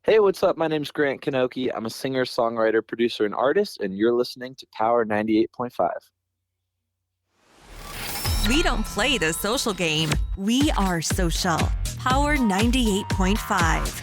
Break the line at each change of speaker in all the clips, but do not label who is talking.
Hey, what's up? My name's Grant Kanoki. I'm a singer, songwriter, producer, and artist, and you're listening to Power 98.5.
We don't play the social game. We are social. Power 98.5.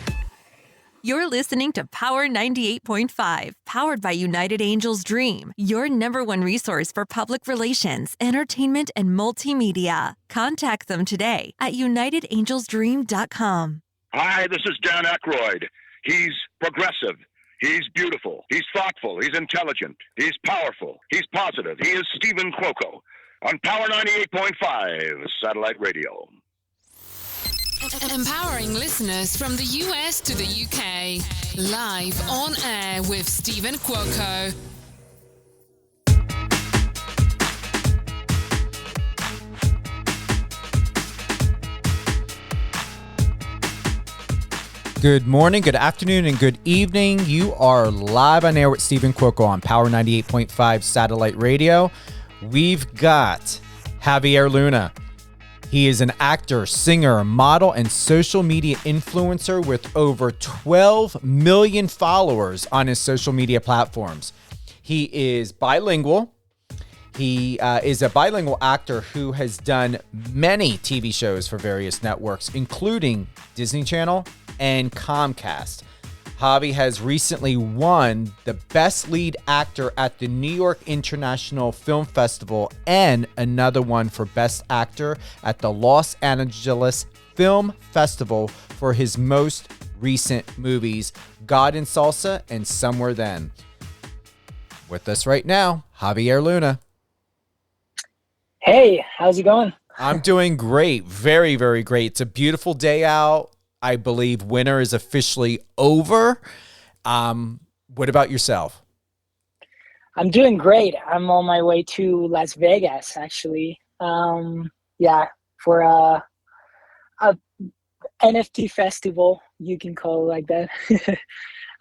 You're listening to Power 98.5, powered by United Angels Dream, your number one resource for public relations, entertainment, and multimedia. Contact them today at unitedangelsdream.com.
Hi, this is Dan Aykroyd. He's progressive. He's beautiful. He's thoughtful. He's intelligent. He's powerful. He's positive. He is Stephen Cuoco on Power 98.5 Satellite Radio.
Empowering listeners from the US to the UK. Live on air with Stephen Cuoco.
Good morning, good afternoon, and good evening. You are live on air with Stephen Cuoco on Power 98.5 Satellite Radio. We've got Javier Luna. He is an actor, singer, model, and social media influencer with over 12 million followers on his social media platforms. He is bilingual. He is a bilingual actor who has done many TV shows for various networks, including Disney Channel and Comcast. Javi has recently won the Best Lead Actor at the New York International Film Festival and another one for Best Actor at the Los Angeles Film Festival for his most recent movies, God and Salsa and Somewhere Then. With us right now, Javier Luna.
Hey, how's it going?
I'm doing great. Very, very great. It's a beautiful day out. I believe winter is officially over. What about yourself?
I'm doing great. I'm on my way to Las Vegas, actually. For a NFT festival, you can call it like that. I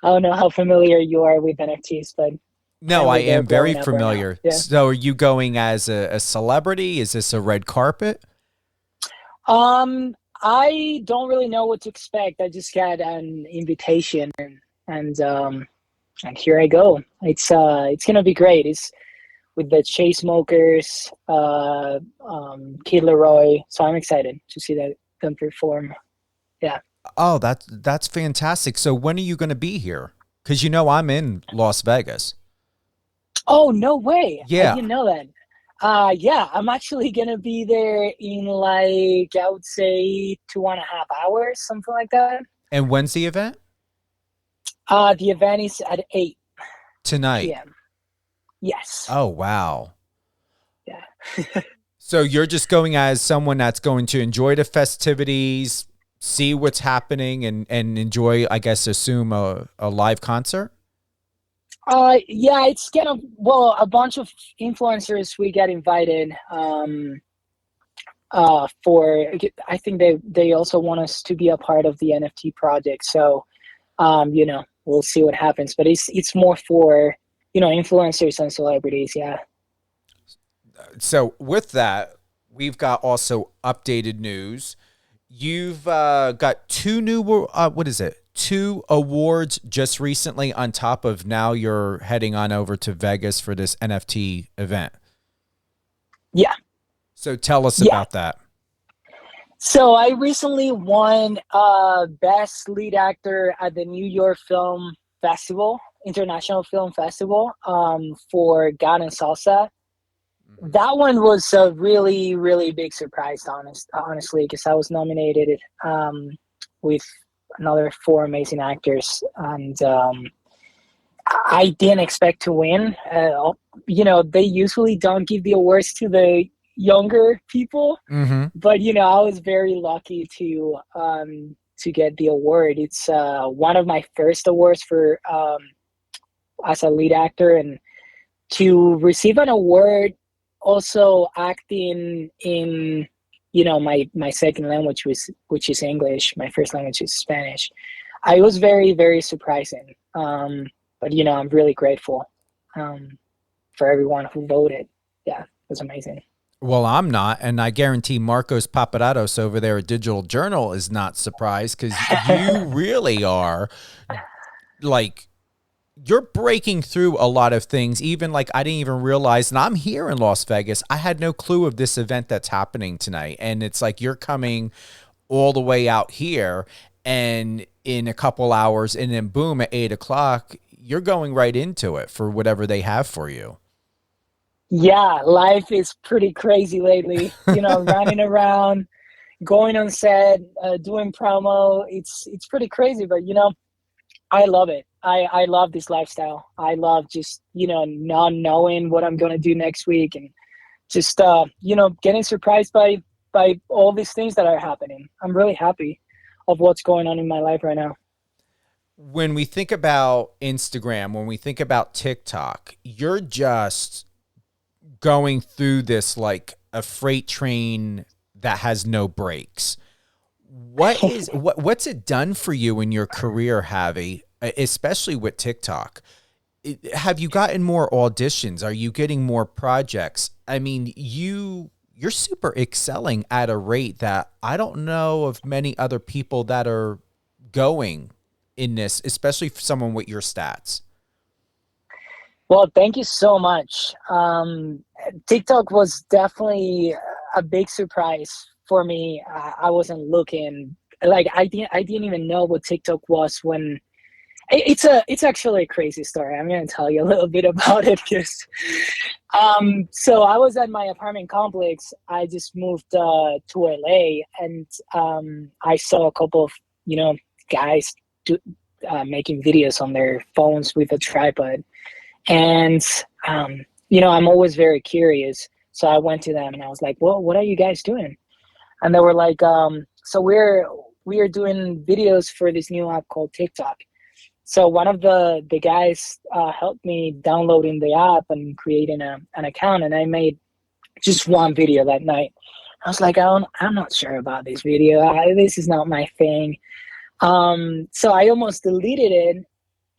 don't know how familiar you are with NFTs, but
no, I am very familiar.
Right. Yeah.
So are you going as a celebrity? Is this a red carpet?
I don't really know what to expect. I just got an invitation and here I go. It's gonna be great. It's with the Chainsmokers, Kid Laroi. So I'm excited to see them perform. Yeah.
Oh, that's fantastic. So when are you going to be here? Because I'm in Las Vegas.
Oh, no way.
Yeah.
I didn't know that. I'm actually going to be there in I would say 2.5 hours, something like that.
And when's the event?
The event is at 8
tonight.
p.m. Yes.
Oh, wow.
Yeah.
So you're just going as someone that's going to enjoy the festivities, see what's happening, and enjoy, I guess, assume a live concert?
It's kind of, a bunch of influencers we get invited I think they also want us to be a part of the NFT project. So, we'll see what happens, but it's more for, influencers and celebrities. Yeah.
So with that, we've got also updated news. You've got two awards just recently on top of now you're heading on over to Vegas for this NFT event.
Yeah.
So tell us about that.
So I recently won Best Lead Actor at the New York Film Festival, International Film Festival, for God and Salsa. That one was a really, really big surprise, honestly, because I was nominated with another 4 amazing actors, and I didn't expect to win. They usually don't give the awards to the younger people, but I was very lucky to get the award. It's one of my first awards for as a lead actor, and to receive an award also acting in my second language, which is English. My first language is Spanish. I was very, very surprising. But I'm really grateful for everyone who voted. Yeah, it was amazing.
Well, I'm not, and I guarantee Marcos Papadatos over there at Digital Journal is not surprised because you really are like you're breaking through a lot of things. Even like I didn't even realize, and I'm here in Las Vegas. I had no clue of this event that's happening tonight, and it's like you're coming all the way out here, and in a couple hours, and then boom, at 8 o'clock, you're going right into it for whatever they have for you.
Yeah, life is pretty crazy lately. Running around, going on set, doing promo. It's pretty crazy, but I love it. I love this lifestyle. I love just not knowing what I'm gonna do next week, and just getting surprised by all these things that are happening. I'm really happy of what's going on in my life right now.
When we think about Instagram, when we think about TikTok, you're just going through this like a freight train that has no brakes. What's it done for you in your career, Javi, especially with TikTok? Have you gotten more auditions? Are you getting more projects? I mean, you're super excelling at a rate that I don't know of many other people that are going in this, especially for someone with your stats.
Well, thank you so much. TikTok was definitely a big surprise for me. I wasn't looking, like I didn't even know what TikTok was when it's actually a crazy story. I'm going to tell you a little bit about it because so I was at my apartment complex. I just moved to LA, and I saw a couple of guys making videos on their phones with a tripod. And, I'm always very curious. So I went to them and I was like, well, what are you guys doing? And they were like, so we are doing videos for this new app called TikTok. So one of the guys helped me downloading the app and creating an account. And I made just one video that night. I was like, I'm not sure about this video. This is not my thing. So I almost deleted it.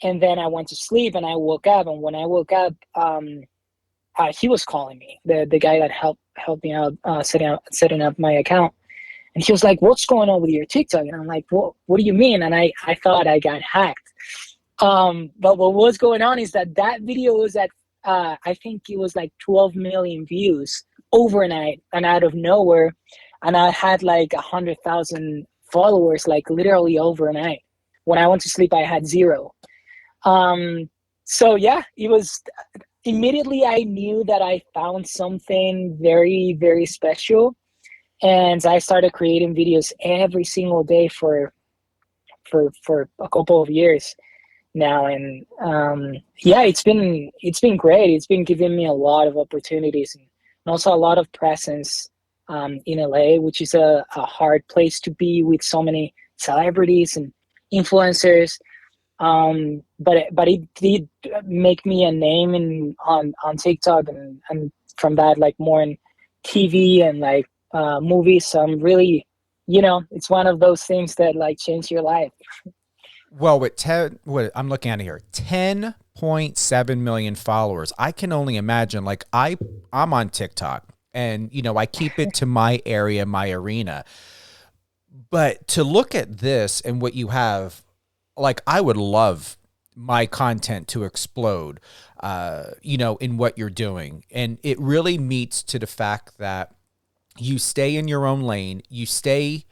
And then I went to sleep and I woke up. And when I woke up, he was calling me, the guy that helped me out setting up my account. And he was like, what's going on with your TikTok? And I'm like, what do you mean? And I thought I got hacked. But what was going on is that video was at, I think it was like 12 million views overnight and out of nowhere. And I had like 100,000 followers, like literally overnight. When I went to sleep, I had 0. So yeah, it was immediately I knew that I found something very, very special. And I started creating videos every single day for a couple of years now. And yeah, it's been great. It's been giving me a lot of opportunities and also a lot of presence in LA, which is a hard place to be with so many celebrities and influencers. But it did make me a name on TikTok and from that, like more in TV and like movies. So I'm really, it's one of those things that like change your life.
Well, with I'm looking at it here, 10.7 million followers. I can only imagine, like I'm on TikTok and, I keep it to my area, my arena. But to look at this and what you have, like I would love my content to explode, in what you're doing. And it really meets to the fact that you stay in your own lane, you stay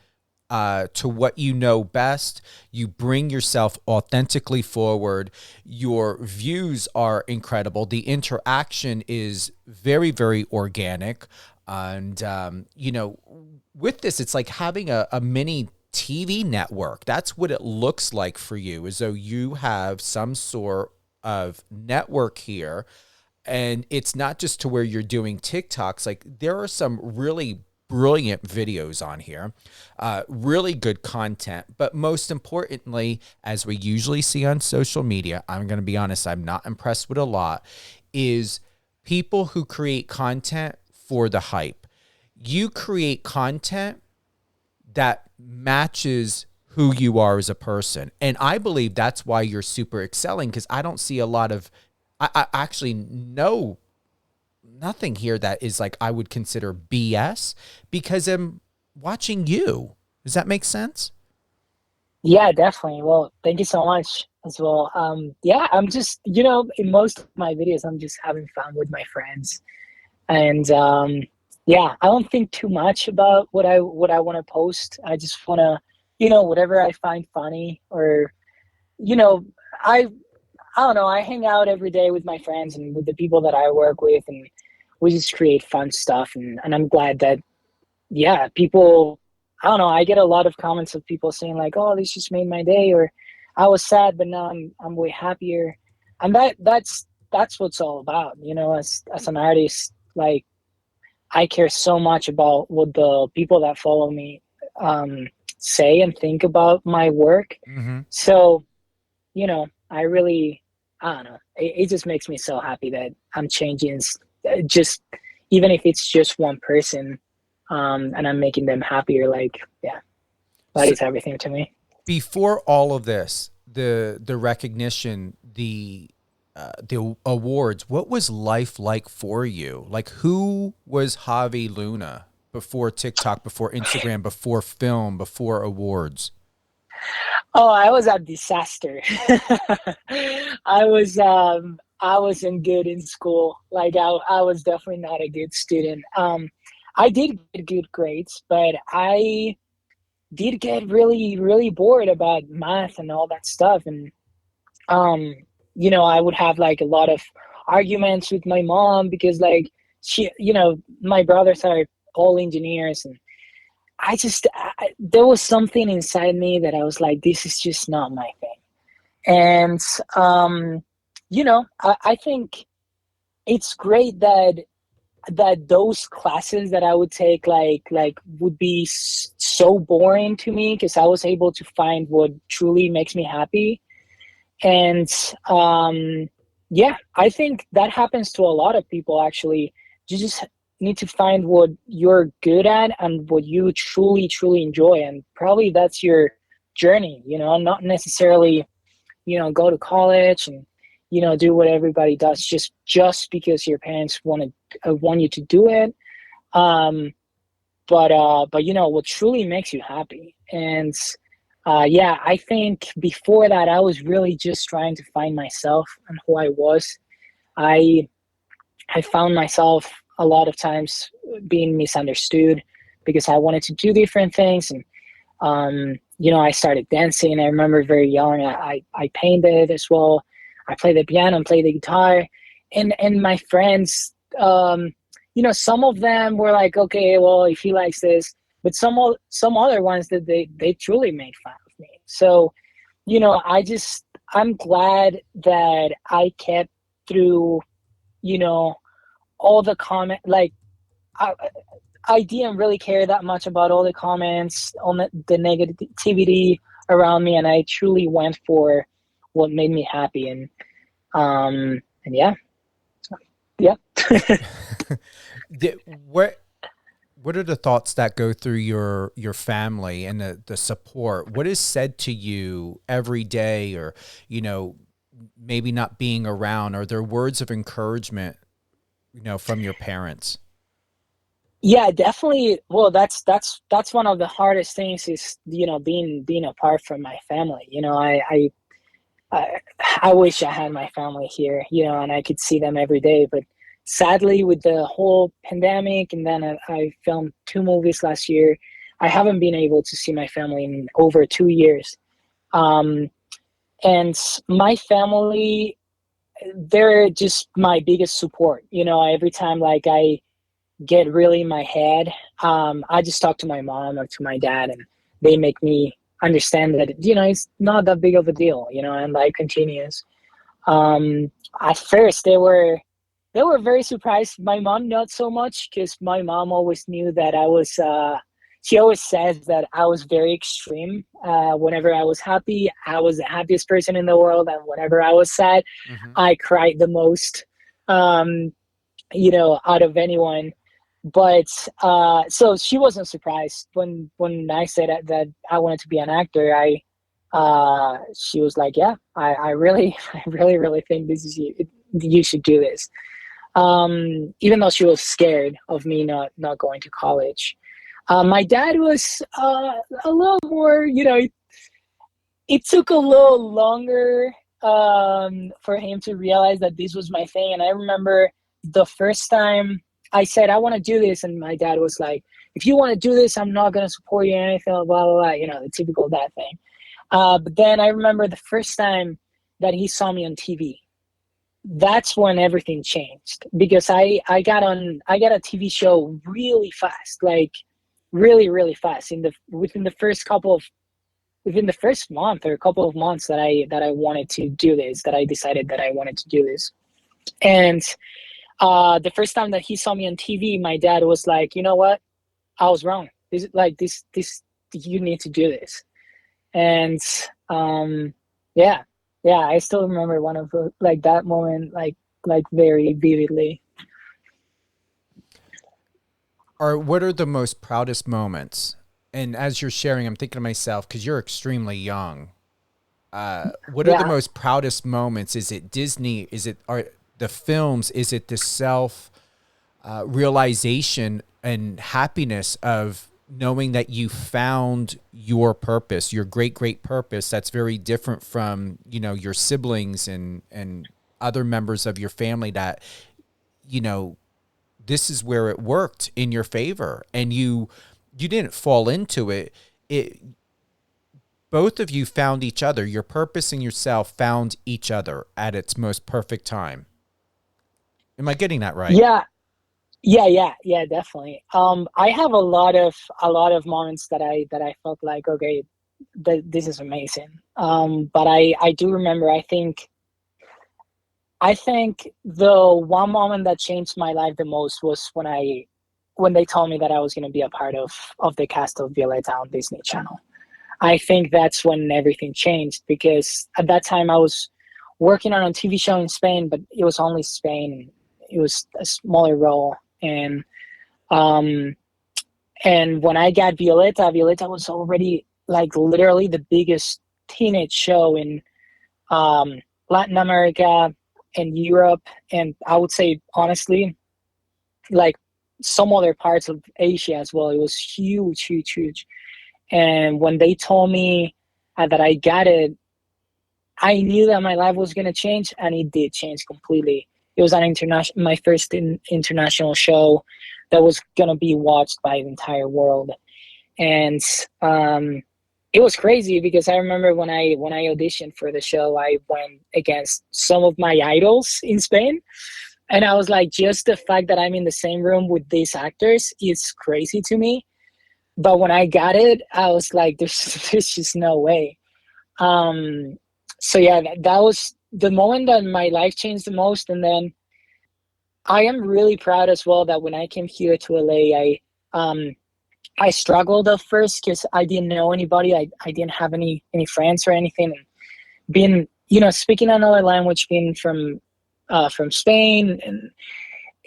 to what you know best, you bring yourself authentically forward, your views are incredible, the interaction is very, very organic. And, with this, it's like having a mini TV network. That's what it looks like for you, as though you have some sort of network here. And it's not just to where you're doing TikToks. Like there are some really brilliant videos on here, really good content. But most importantly, as we usually see on social media, I'm going to be honest, I'm not impressed with a lot, is people who create content for the hype. You create content that matches who you are as a person. And I believe that's why you're super excelling, because I don't see a lot of, I actually know nothing here that is like I would consider BS because I'm watching you. Does that make sense?
Yeah, definitely. Well, thank you so much as well. Yeah, I'm just, in most of my videos, I'm just having fun with my friends. And yeah, I don't think too much about what I want to post. I just want to, whatever I find funny, or, you know, I I don't know, I hang out every day with my friends and with the people that I work with, and we just create fun stuff, and I'm glad that, yeah, people, I don't know, I get a lot of comments of people saying like, "Oh, this just made my day," or "I was sad, but now I'm way happier." And that's what it's all about, as an artist. Like, I care so much about what the people that follow me say and think about my work.
Mm-hmm.
So, I really, I don't know. It just makes me so happy that I'm changing, just even if it's just one person, and I'm making them happier. Like, yeah, that
So
is everything to me.
before all of this, the recognition, the awards, what was life like for you? Like, who was Javi Luna before TikTok, before Instagram, before film, before awards?
Oh, I was a disaster. I wasn't good in school. Like, I was definitely not a good student. I did get good grades, but I did get really, really bored about math and all that stuff. And um, I would have like a lot of arguments with my mom because, like, my brothers are all engineers, and there was something inside me that I was like, this is just not my thing. And I think it's great that those classes that I would take, like would be so boring to me, because I was able to find what truly makes me happy. And yeah, I think that happens to a lot of people, actually. You just need to find what you're good at and what you truly, truly enjoy. And probably that's your journey, not necessarily, go to college and, do what everybody does just because your parents want you to do it. But what truly makes you happy. And yeah, I think before that, I was really just trying to find myself and who I was. I I found myself a lot of times being misunderstood because I wanted to do different things. And I started dancing. I remember very young. I painted as well. I played the piano and played the guitar. And my friends, some of them were like, okay, well, if he likes this, but some other ones that they truly made fun of me. So, I'm glad that I kept through, all the comment, like, I didn't really care that much about all the comments on the negativity around me, and I truly went for what made me happy. And yeah.
What are the thoughts that go through your family and the support? What is said to you every day, or maybe not being around? Are there words of encouragement from your parents?
Yeah, definitely. Well, that's one of the hardest things, is being apart from my family. I wish I had my family here, and I could see them every day. But sadly, with the whole pandemic, and then I filmed 2 movies last year, I haven't been able to see my family in over 2 years. And my family, they're just my biggest support. Every time, like, I get really in my head, I just talk to my mom or to my dad, and they make me understand that it's not that big of a deal, and life continues. At first, they were very surprised. My mom, not so much, because my mom always knew that I was. She always says that I was very extreme. Whenever I was happy, I was the happiest person in the world, and whenever I was sad,
Mm-hmm.
I cried the most. Out of anyone. But so she wasn't surprised when I said that I wanted to be an actor. She was like, yeah, I really I really, really think this is you should do this. even though she was scared of me not going to college. My dad was a little more, it took a little longer for him to realize that this was my thing. And I remember the first time I said, I want to do this. And my dad was like, if you want to do this, I'm not going to support you or anything, blah, blah, blah, the typical dad thing. But then I remember the first time that he saw me on TV. That's when everything changed, because I got a TV show really fast, like really, really fast within the first month or a couple of months that I wanted to do this, that I decided that I wanted to do this. And the first time that he saw me on TV, my dad was like, you know what? I was wrong. This, you need to do this. And yeah, I still remember one of that moment, very vividly.
What are the most proudest moments? And as you're sharing, I'm thinking to myself, because you're extremely young. What are the most proudest moments? Is it Disney? Is it the films? Is it the self realization and happiness of knowing that you found your purpose, your great purpose? That's very different from, your siblings and other members of your family that, this is where it worked in your favor and you didn't fall into it. Both of you found each other. Your purpose and yourself found each other at its most perfect time. Am I getting that right?
Yeah, definitely. I have a lot of moments that I felt like, okay, this is amazing. But I do remember, I think the one moment that changed my life the most was when they told me that I was going to be a part of the cast of Violeta on Disney Channel. I think that's when everything changed, because at that time I was working on a TV show in Spain, but it was only Spain. It was a smaller role. And when I got Violeta was already literally the biggest teenage show in Latin America and Europe, and I would say honestly, some other parts of Asia as well. It was huge. And when they told me that I got it, I knew that my life was going to change, and it did change completely. It was my first international show that was going to be watched by the entire world. And it was crazy, because I remember when I auditioned for the show, I went against some of my idols in Spain. And I was like, just the fact that I'm in the same room with these actors is crazy to me. But when I got it, I was like, there's just no way. So yeah, that was the moment that my life changed the most. And then I am really proud as well that when I came here to LA, I struggled at first because I didn't know anybody. I didn't have any friends or anything. And being, speaking another language, being from Spain, and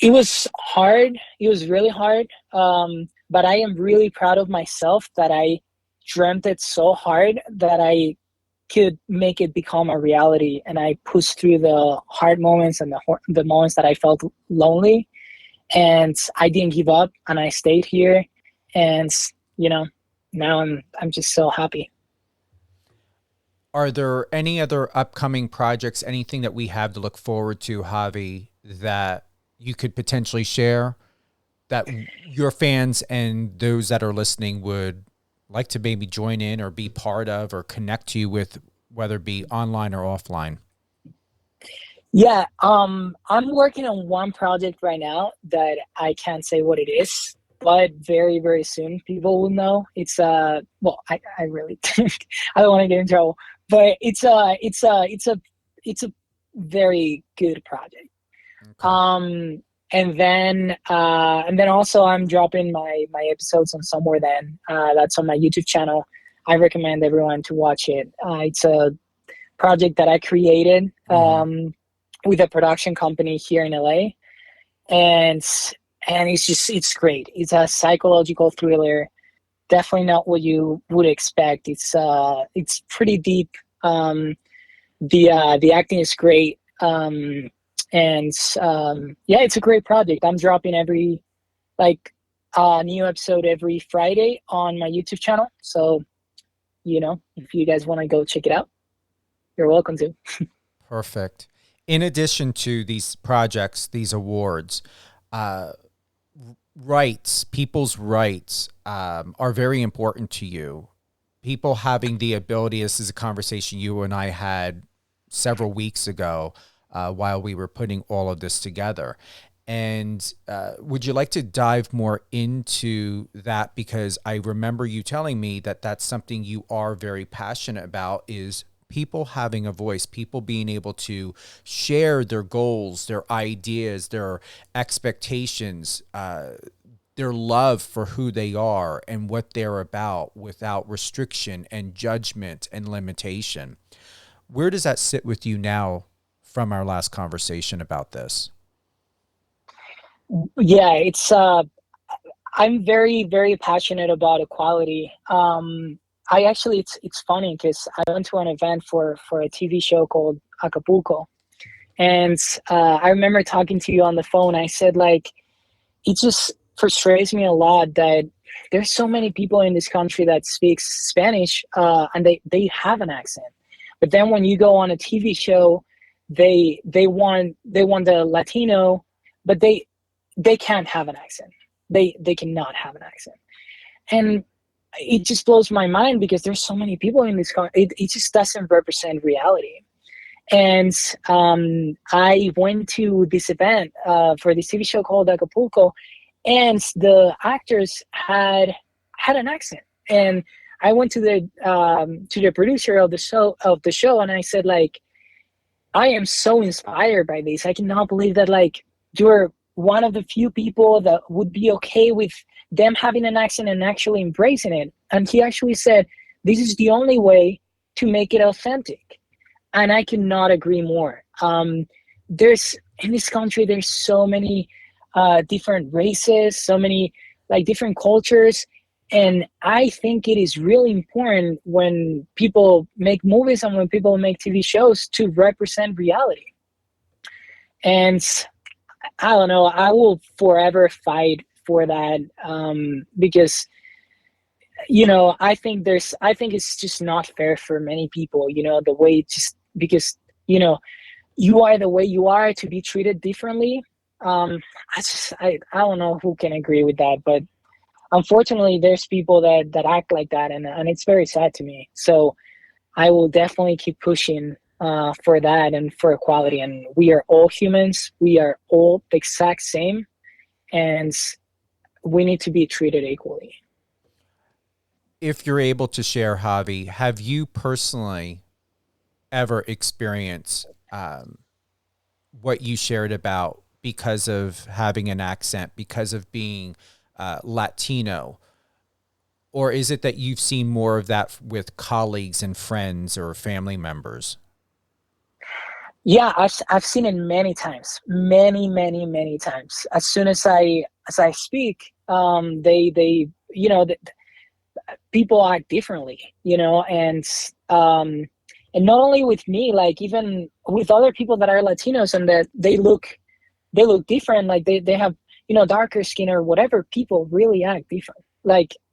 it was hard. It was really hard. But I am really proud of myself that I dreamt it so hard that I could make it become a reality. And I pushed through the hard moments and the moments that I felt lonely. And I didn't give up, and I stayed here. And, now I'm just so happy.
Are there any other upcoming projects, anything that we have to look forward to, Javi, that you could potentially share that your fans and those that are listening would like to maybe join in or be part of or connect to you with, whether it be online or offline?
Yeah, I'm working on one project right now that I can't say what it is, but very, very soon people will know. It's I really think I don't want to get in trouble, but it's a very good project. Okay. And then also I'm dropping my episodes on Somewhere Then. That's on my YouTube channel. I recommend everyone to watch it. It's a project that I created with a production company here in LA, and it's great. It's a psychological thriller. Definitely not what you would expect. It's pretty deep. The acting is great. And yeah, it's a great project. I'm dropping every new episode every Friday on my YouTube channel. So, if you guys want to go check it out, you're welcome to.
Perfect. In addition to these projects, these awards, people's rights are very important to you. People having the ability, this is a conversation you and I had several weeks ago while we were putting all of this together. And would you like to dive more into that? Because I remember you telling me that that's something you are very passionate about, is people having a voice, people being able to share their goals, their ideas, their expectations, their love for who they are and what they're about without restriction and judgment and limitation. Where does that sit with you now from our last conversation about this?
Yeah, I'm very, very passionate about equality. It's funny because I went to an event for a TV show called Acapulco. And I remember talking to you on the phone. I said, it just frustrates me a lot that there's so many people in this country that speaks Spanish, and they have an accent. But then when you go on a TV show, they want the Latino, but they can't have an accent. They cannot have an accent. And it just blows my mind because there's so many people in this country. It just doesn't represent reality. And I went to this event for this TV show called Acapulco, and the actors had an accent. And I went to the producer of the show, and I said, I am so inspired by this. I cannot believe that you're one of the few people that would be okay with them having an accent and actually embracing it. And he actually said, this is the only way to make it authentic. And I cannot agree more. In this country, there's so many different races, so many different cultures. And I think it is really important when people make movies and when people make TV shows to represent reality. And I don't know, I will forever fight for that because, I think it's just not fair for many people, the way because, you are the way you are to be treated differently. I don't know who can agree with that, but unfortunately there's people that act like that, and it's very sad to me. So I will definitely keep pushing for that and for equality. And we are all humans. We are all the exact same, and we need to be treated equally.
If you're able to share, Javi, have you personally ever experienced what you shared about because of having an accent, because of being Latino? Or is it that you've seen more of that with colleagues and friends or family members?
Yeah, I've seen it many times, many times. As soon as I speak, they people act differently, and not only with me, even with other people that are Latinos and that they look different, they have darker skin or whatever. People really act different,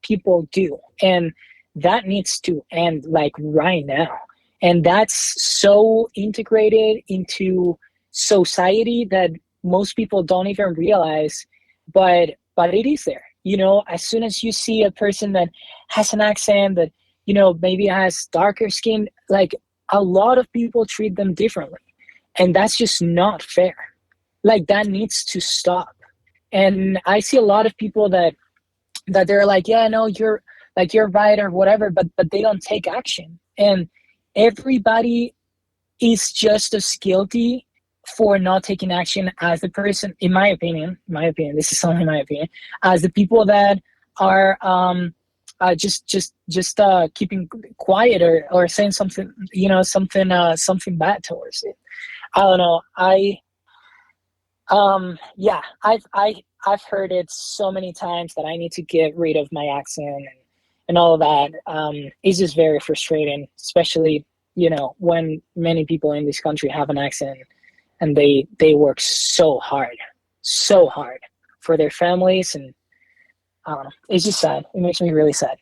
people do, and that needs to end right now. And that's so integrated into society that most people don't even realize, but it is there. As soon as you see a person that has an accent, that maybe has darker skin, a lot of people treat them differently, and that's just not fair. That needs to stop. And I see a lot of people that they're yeah, no, you're right or whatever, but they don't take action. And everybody is just as guilty for not taking action as the person, in my opinion, this is only my opinion, as the people that are just keeping quiet or saying something, something bad towards it. I don't know. I've heard it so many times that I need to get rid of my accent and all of that. It's just very frustrating, especially when many people in this country have an accent, and they work so hard for their families, and I don't know. It's just sad. It makes me really sad.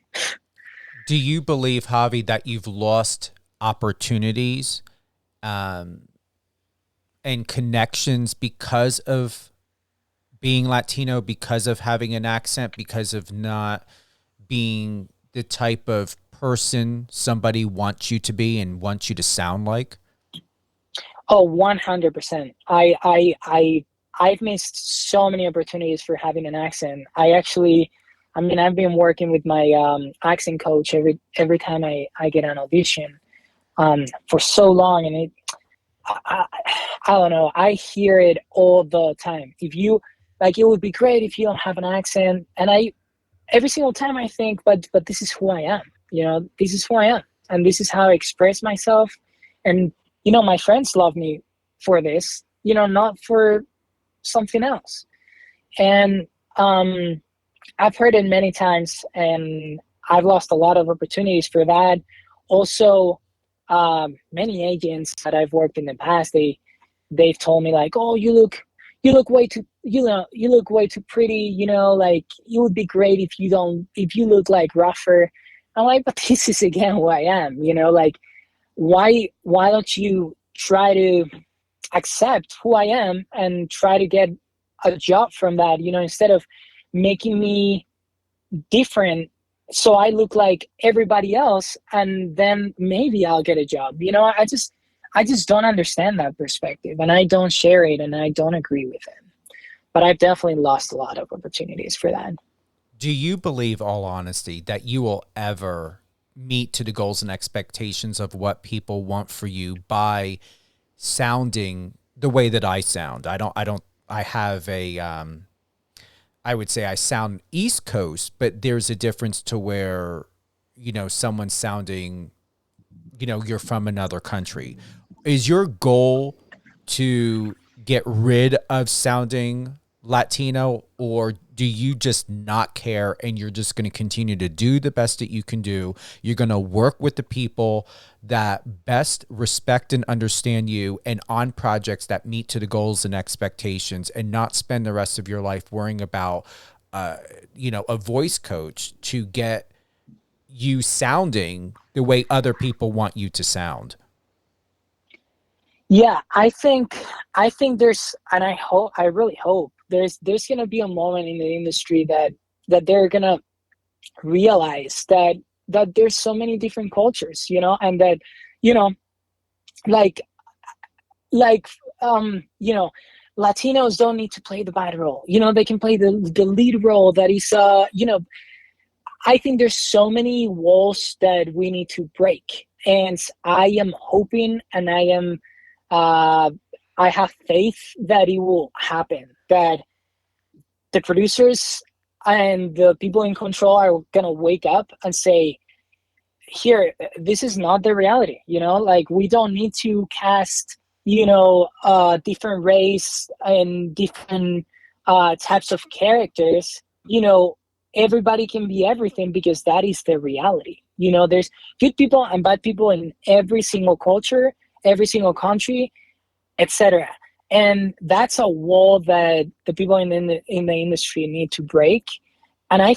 Do you believe, Javi, that you've lost opportunities and connections because of being Latino, because of having an accent, because of not being the type of person somebody wants you to be and wants you to sound like?
Oh, 100%. I've missed so many opportunities for having an accent. I've been working with my accent coach every time I get an audition for so long, and I, I don't know. I hear it all the time. If you like, it would be great if you don't have an accent. And every single time I think, but this is who I am. This is who I am, and this is how I express myself. And my friends love me for this. Not for something else. And I've heard it many times, and I've lost a lot of opportunities for that. Also, many agents that I've worked in the past, they've told me like, "Oh, you look way too, you look way too pretty. Like it would be great if you look like rougher." I'm like, but this is again who I am. Like why don't you try to accept who I am and try to get a job from that? Instead of making me different so I look like everybody else, and then maybe I'll get a job. I just don't understand that perspective, and I don't share it, and I don't agree with it. But I've definitely lost a lot of opportunities for that.
Do you believe, all honesty, that you will ever meet to the goals and expectations of what people want for you by sounding the way that I sound? I have a, I would say I sound East Coast, but there's a difference to where, someone's sounding, you're from another country. Is your goal to get rid of sounding Latino, or do you just not care and you're just going to continue to do the best that you can do? You're going to work with the people that best respect and understand you, and on projects that meet to the goals and expectations, and not spend the rest of your life worrying about, a voice coach to get you sounding the way other people want you to sound?
Yeah, I think there's, and I really hope there's going to be a moment in the industry that they're going to realize that there's so many different cultures, and that, like, Latinos don't need to play the bad role. They can play the lead role that is, I think there's so many walls that we need to break. And I am hoping, and I have faith that it will happen, that the producers and the people in control are going to wake up and say, here, this is not the reality. Like, we don't need to cast, different race and different types of characters. Everybody can be everything, because that is the reality. There's good people and bad people in every single culture, every single country, etc. And that's a wall that the people in the industry need to break. And I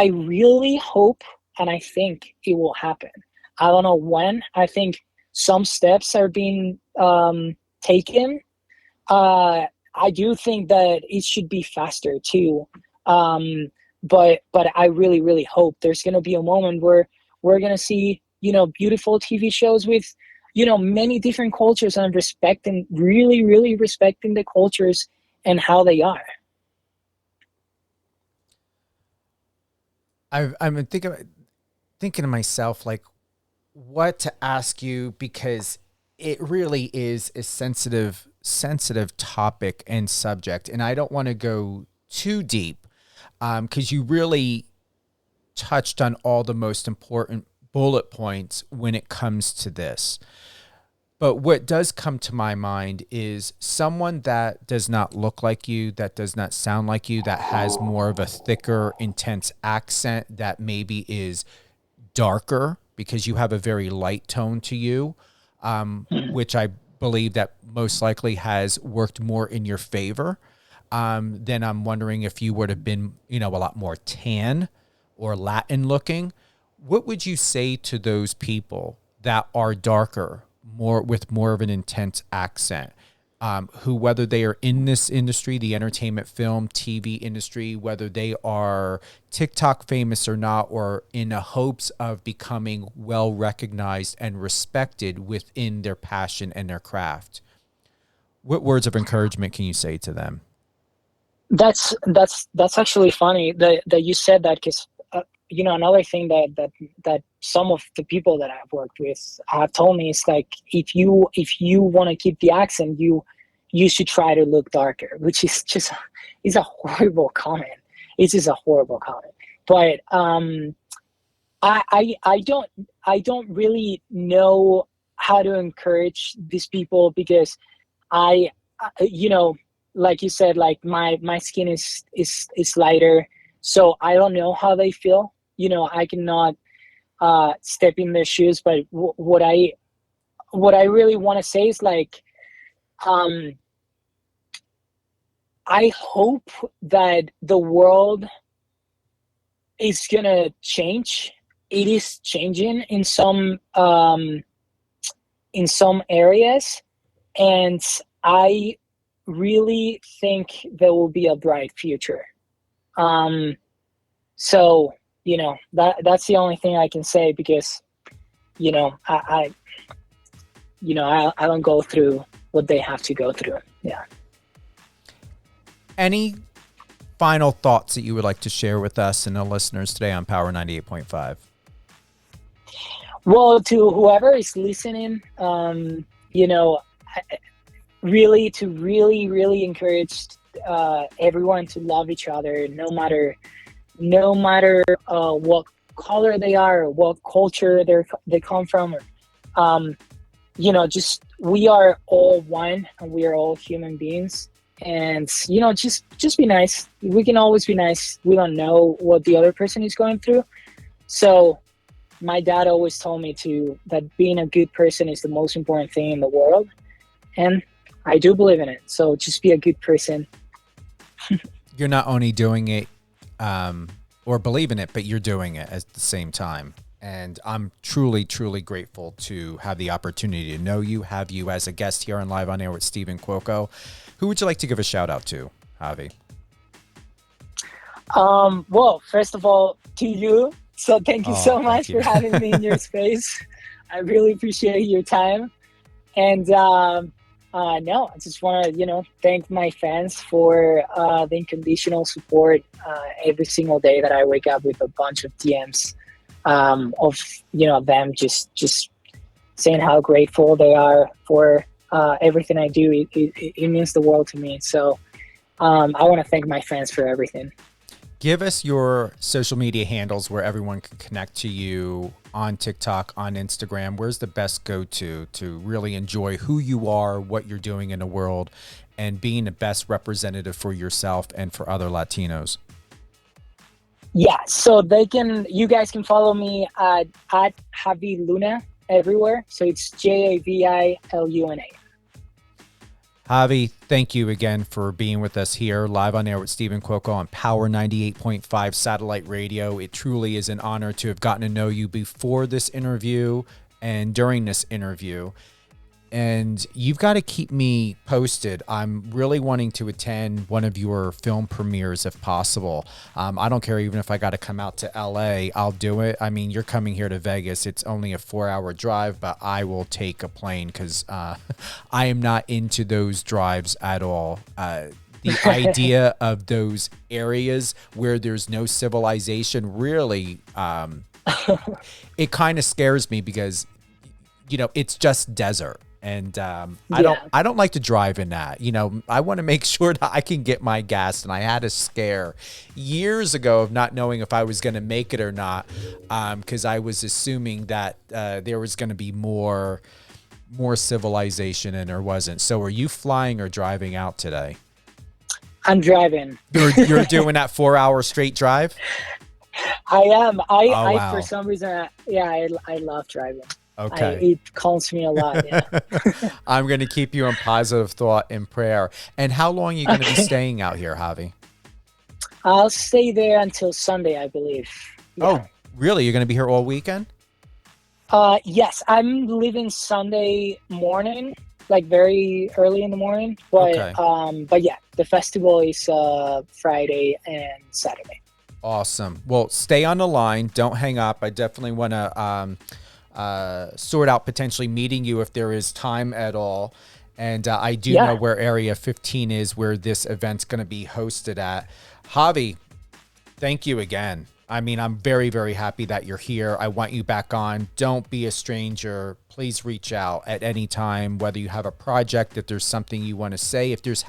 really hope, and I think it will happen. I don't know when. I think some steps are being taken. I do think that it should be faster too. But I really, really hope there's going to be a moment where we're going to see, beautiful TV shows with, many different cultures, and really, really respecting the cultures and how they are.
I'm thinking to myself, like, what to ask you, because it really is a sensitive topic and subject, and I don't want to go too deep, because you really touched on all the most important bullet points when it comes to this. But what does come to my mind is someone that does not look like you, that does not sound like you, that has more of a thicker, intense accent, that maybe is darker, because you have a very light tone to you, which I believe that most likely has worked more in your favor. Then I'm wondering if you would have been, a lot more tan or Latin looking. What would you say to those people that are darker, with more of an intense accent, who, whether they are in this industry, the entertainment, film, TV industry, whether they are TikTok famous or not, or in the hopes of becoming well recognized and respected within their passion and their craft? What words of encouragement can you say to them?
That's actually funny that you said that, because another thing that some of the people that I've worked with have told me is like, if you want to keep the accent, you should try to look darker, which is just is a horrible comment. It's just a horrible comment. But I don't really know how to encourage these people, because I like you said, like my skin is lighter, so I don't know how they feel. I cannot step in their shoes, but what I really want to say is like, I hope that the world is gonna change. It is changing in some areas, and I really think there will be a bright future. So that's the only thing I can say, because I don't go through what they have to go through. Yeah.
Any final thoughts that you would like to share with us and the listeners today on Power 98.5?
Well, to whoever is listening, really encourage everyone to love each other, no matter what color they are, or what culture they come from, or just, we are all one, and we are all human beings, and just be nice. We can always be nice. We don't know what the other person is going through, so my dad always told me that being a good person is the most important thing in the world, and I do believe in it. So just be a good person.
You're not only doing it or believe in it, but you're doing it at the same time. And I'm truly, truly grateful to have the opportunity to know you, have you as a guest here on Live on Air with Stephen Cuoco. Who would you like to give a shout out to, Javi?
Well, first of all, to you. So thank you so much
you.
for having me in your space. I really appreciate your time. And I just want to, thank my fans for the unconditional support every single day that I wake up with a bunch of DMs of them just saying how grateful they are for everything I do. It means the world to me. So I want to thank my fans for everything.
Give us your social media handles where everyone can connect to you on TikTok, on Instagram. Where's the best go-to really enjoy who you are, what you're doing in the world, and being the best representative for yourself and for other Latinos?
Yeah, so you guys can follow me at Javi Luna everywhere. So it's JAVILUNA.
Javi, thank you again for being with us here live on air with Stephen Cuoco on Power 98.5 Satellite Radio. It truly is an honor to have gotten to know you before this interview and during this interview. And you've got to keep me posted. I'm really wanting to attend one of your film premieres if possible. I don't care even if I got to come out to LA, I'll do it. I mean, you're coming here to Vegas. It's only a 4-hour drive, but I will take a plane because I am not into those drives at all. The idea of those areas where there's no civilization really, it kind of scares me because, it's just desert. And I don't like to drive in that. I want to make sure that I can get my gas. And I had a scare years ago of not knowing if I was going to make it or not, because I was assuming that there was going to be more civilization, and there wasn't. So, are you flying or driving out today?
I'm driving.
You're doing that 4-hour straight drive?
I am.
Wow.
For some reason, I love driving.
Okay.
It calms me a lot. Yeah.
I'm going to keep you in positive thought and prayer. And how long are you going to be
Okay.
staying out here, Javi?
I'll stay there until Sunday, I believe. Yeah.
Oh, really? You're going to be here all weekend?
Yes, I'm leaving Sunday morning, like very early in the morning.
Okay.
But yeah, the festival is Friday and Saturday.
Awesome. Well, stay on the line. Don't hang up. I definitely want to sort out potentially meeting you if there is time at all. And I do know where Area 15 is, where this event's going to be hosted at. Javi, thank you again. I mean, I'm very, very happy that you're here. I want you back on. Don't be a stranger. Please reach out at any time, whether you have a project, if there's something you want to say, if there's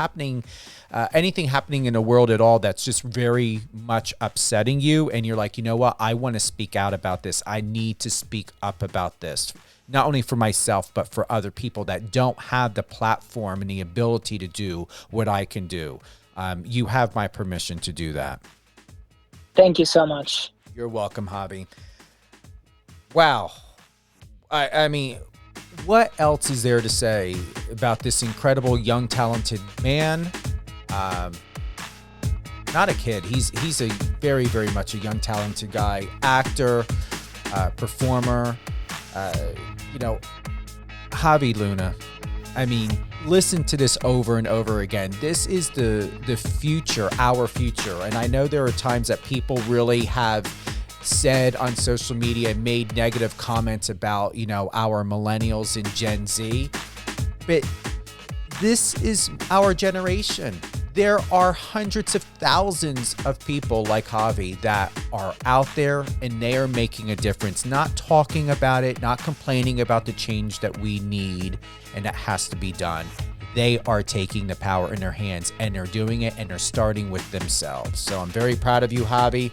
anything happening in the world at all that's just very much upsetting you. And you're like, you know what? I want to speak out about this. I need to speak up about this, not only for myself, but for other people that don't have the platform and the ability to do what I can do. You have my permission to do that.
Thank you so much.
You're welcome, Javi. Wow. I mean, what else is there to say about this incredible, young, talented man? Not a kid. He's a very, very much a young, talented guy, actor, performer. Javi Luna. I mean, listen to this over and over again. This is the future, our future. And I know there are times that people really have said on social media, made negative comments about, our millennials and Gen Z. But this is our generation. There are hundreds of thousands of people like Javi that are out there and they are making a difference, not talking about it, not complaining about the change that we need and that has to be done. They are taking the power in their hands and they're doing it and they're starting with themselves. So I'm very proud of you, Javi.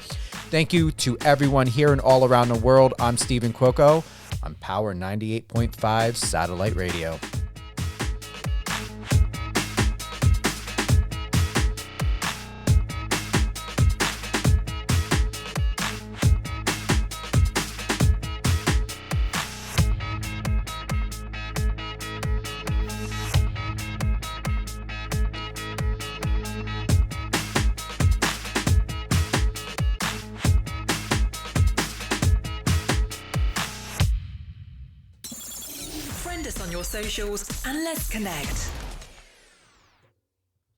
Thank you to everyone here and all around the world. I'm Stephen Cuoco on Power 98.5 Satellite Radio.
Friend us on your socials and let's connect.